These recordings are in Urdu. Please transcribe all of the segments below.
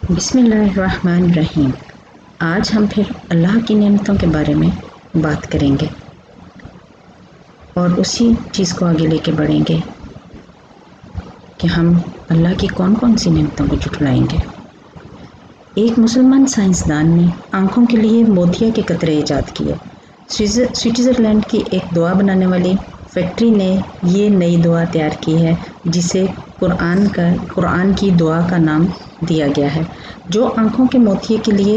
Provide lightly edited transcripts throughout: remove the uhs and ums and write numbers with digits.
بسم اللہ الرحمن الرحیم۔ آج ہم پھر اللہ کی نعمتوں کے بارے میں بات کریں گے اور اسی چیز کو آگے لے کے بڑھیں گے کہ ہم اللہ کی کون کون سی نعمتوں کو جھٹلائیں گے۔ ایک مسلمان سائنسدان نے آنکھوں کے لیے موتیا کے قطرے ایجاد کیے۔ سوئٹزرلینڈ کی ایک دوا بنانے والی فیکٹری نے یہ نئی دوا تیار کی ہے جسے قرآن کی دعا کا نام دیا گیا ہے، جو آنکھوں کے موتیے کے لیے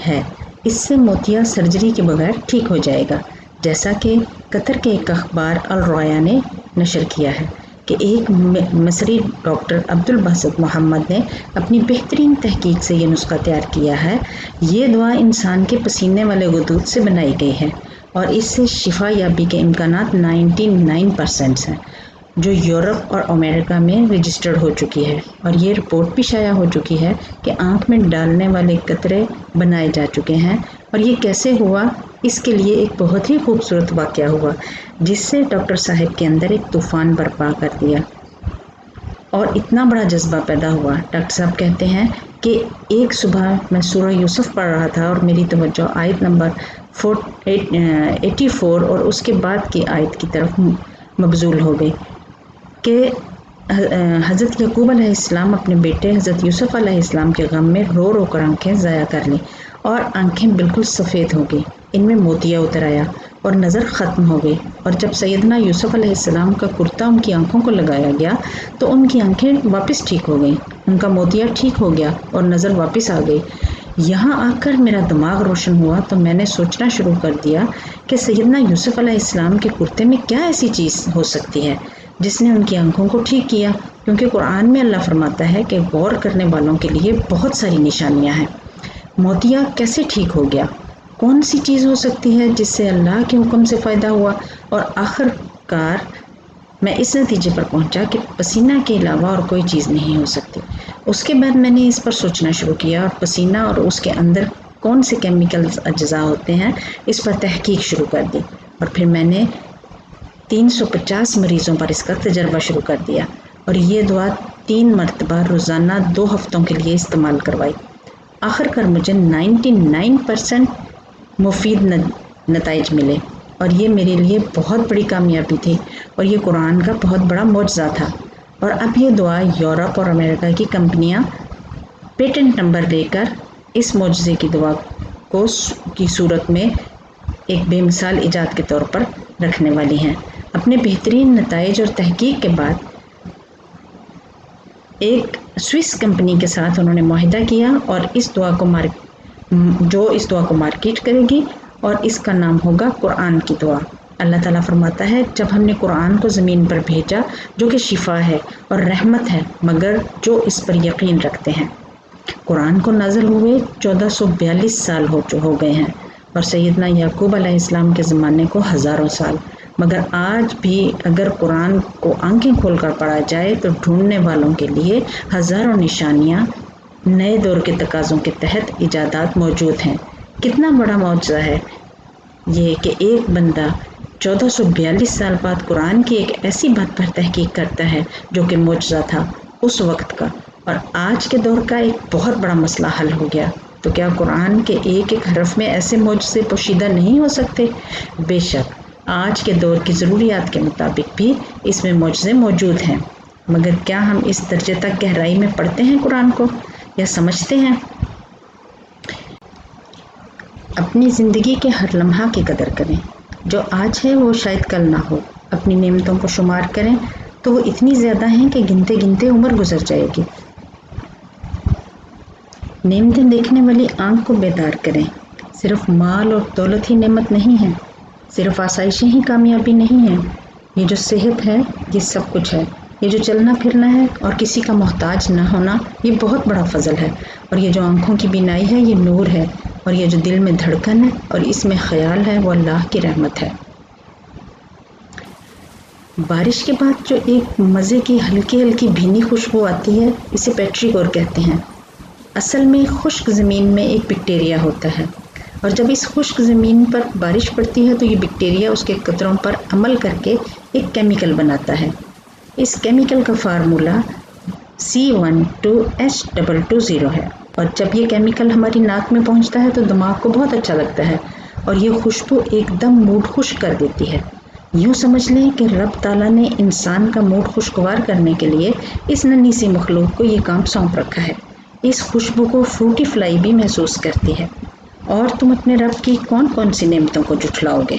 ہے۔ اس سے موتیا سرجری کے بغیر ٹھیک ہو جائے گا، جیسا کہ قطر کے ایک اخبار الرؤیا نے نشر کیا ہے کہ ایک مصری ڈاکٹر عبدالباسط محمد نے اپنی بہترین تحقیق سے یہ نسخہ تیار کیا ہے۔ یہ دوا انسان کے پسینے والے غدود سے بنائی گئی ہے اور اس سے شفا یابی کے امکانات 99% ہیں، جو یورپ اور امریکہ میں رجسٹرڈ ہو چکی ہے، اور یہ رپورٹ بھی شائع ہو چکی ہے کہ آنکھ میں ڈالنے والے قطرے بنائے جا چکے ہیں۔ اور یہ کیسے ہوا؟ اس کے لیے ایک بہت ہی خوبصورت واقعہ ہوا جس سے ڈاکٹر صاحب کے اندر ایک طوفان برپا کر دیا اور اتنا بڑا جذبہ پیدا ہوا۔ ڈاکٹر صاحب کہتے ہیں کہ ایک صبح میں سورہ یوسف پڑھ رہا تھا اور میری توجہ آیت نمبر 84 اور اس کے بعد کی آیت کی طرف مبذول ہو گئی کہ حضرت یعقوب علیہ السلام اپنے بیٹے حضرت یوسف علیہ السلام کے غم میں رو رو کر آنکھیں ضائع کر لیں اور آنکھیں بالکل سفید ہو گئی، ان میں موتیا اتر آیا اور نظر ختم ہو گئی۔ اور جب سیدنا یوسف علیہ السلام کا کرتا ان کی آنکھوں کو لگایا گیا تو ان کی آنکھیں واپس ٹھیک ہو گئیں، ان کا موتیا ٹھیک ہو گیا اور نظر واپس آ گئی۔ یہاں آ کر میرا دماغ روشن ہوا تو میں نے سوچنا شروع کر دیا کہ سیدنا یوسف علیہ السلام کے کرتے میں کیا ایسی چیز ہو سکتی ہے جس نے ان کی آنکھوں کو ٹھیک کیا، کیونکہ قرآن میں اللہ فرماتا ہے کہ غور کرنے والوں کے لیے بہت ساری نشانیاں ہیں۔ موتیا کیسے ٹھیک ہو گیا؟ کون سی چیز ہو سکتی ہے جس سے اللہ کے حکم سے فائدہ ہوا؟ اور آخر کار میں اس نتیجے پر پہنچا کہ پسینہ کے علاوہ اور کوئی چیز نہیں ہو سکتی۔ اس کے بعد میں نے اس پر سوچنا شروع کیا اور پسینہ اور اس کے اندر کون سے کیمیکلز اجزاء ہوتے ہیں اس پر تحقیق شروع کر دی، اور پھر میں نے 350 مریضوں پر اس کا تجربہ شروع کر دیا اور یہ دعا 3 مرتبہ روزانہ 2 ہفتوں کے لیے استعمال کروائی۔ آخر کار مجھے 99% مفید نتائج ملے اور یہ میرے لیے بہت بڑی کامیابی تھی اور یہ قرآن کا بہت بڑا معجزہ تھا۔ اور اب یہ دعا یورپ اور امریکہ کی کمپنیاں پیٹنٹ نمبر لے کر اس معجزے کی دعا کی صورت میں ایک بے مثال ایجاد کے طور پر رکھنے والی ہیں۔ اپنے بہترین نتائج اور تحقیق کے بعد ایک سوئس کمپنی کے ساتھ انہوں نے معاہدہ کیا اور اس دعا کو مارکیٹ کرے گی اور اس کا نام ہوگا قرآن کی دعا۔ اللہ تعالیٰ فرماتا ہے، جب ہم نے قرآن کو زمین پر بھیجا جو کہ شفا ہے اور رحمت ہے مگر جو اس پر یقین رکھتے ہیں۔ قرآن کو نازل ہوئے 1442 سال ہو گئے ہیں اور سیدنا یعقوب علیہ السلام کے زمانے کو ہزاروں سال، مگر آج بھی اگر قرآن کو آنکھیں کھول کر پڑھا جائے تو ڈھونڈنے والوں کے لیے ہزاروں نشانیاں نئے دور کے تقاضوں کے تحت ایجادات موجود ہیں۔ کتنا بڑا معجزہ ہے یہ کہ ایک بندہ 1442 سال بعد قرآن کی ایک ایسی بات پر تحقیق کرتا ہے جو کہ معجزہ تھا اس وقت کا، اور آج کے دور کا ایک بہت بڑا مسئلہ حل ہو گیا۔ تو کیا قرآن کے ایک ایک حرف میں ایسے معجزے پوشیدہ نہیں ہو سکتے؟ بے شک آج کے دور کی ضروریات کے مطابق بھی اس میں معجزے موجود ہیں، مگر کیا ہم اس درجے تک گہرائی میں پڑھتے ہیں قرآن کو یا سمجھتے ہیں؟ اپنی زندگی کے ہر لمحہ کی قدر کریں، جو آج ہے وہ شاید کل نہ ہو۔ اپنی نعمتوں کو شمار کریں تو وہ اتنی زیادہ ہیں کہ گنتے گنتے عمر گزر جائے گی۔ نعمتیں دیکھنے والی آنکھ کو بیدار کریں۔ صرف مال اور دولت ہی نعمت نہیں ہے، صرف آسائشیں ہی کامیابی نہیں ہیں۔ یہ جو صحت ہے یہ سب کچھ ہے، یہ جو چلنا پھرنا ہے اور کسی کا محتاج نہ ہونا یہ بہت بڑا فضل ہے، اور یہ جو آنکھوں کی بینائی ہے یہ نور ہے، اور یہ جو دل میں دھڑکن ہے اور اس میں خیال ہے وہ اللہ کی رحمت ہے۔ بارش کے بعد جو ایک مزے کی ہلکی ہلکی بھینی خوشبو آتی ہے اسے پیٹریکور کہتے ہیں۔ اصل میں خشک زمین میں ایک بیکٹیریا ہوتا ہے، اور جب اس خشک زمین پر بارش پڑتی ہے تو یہ بیکٹیریا اس کے قطروں پر عمل کر کے ایک کیمیکل بناتا ہے۔ اس کیمیکل کا فارمولہ C12H220 ہے، اور جب یہ کیمیکل ہماری ناک میں پہنچتا ہے تو دماغ کو بہت اچھا لگتا ہے اور یہ خوشبو ایک دم موڈ خوش کر دیتی ہے۔ یوں سمجھ لیں کہ رب تعالیٰ نے انسان کا موڈ خوشگوار کرنے کے لیے اس ننھی سی مخلوق کو یہ کام سونپ رکھا ہے۔ اس خوشبو کو فروٹی فلائی بھی محسوس کرتی ہے۔ اور تم اپنے رب کی کون کون سی نعمتوں کو جھٹلاؤ گے؟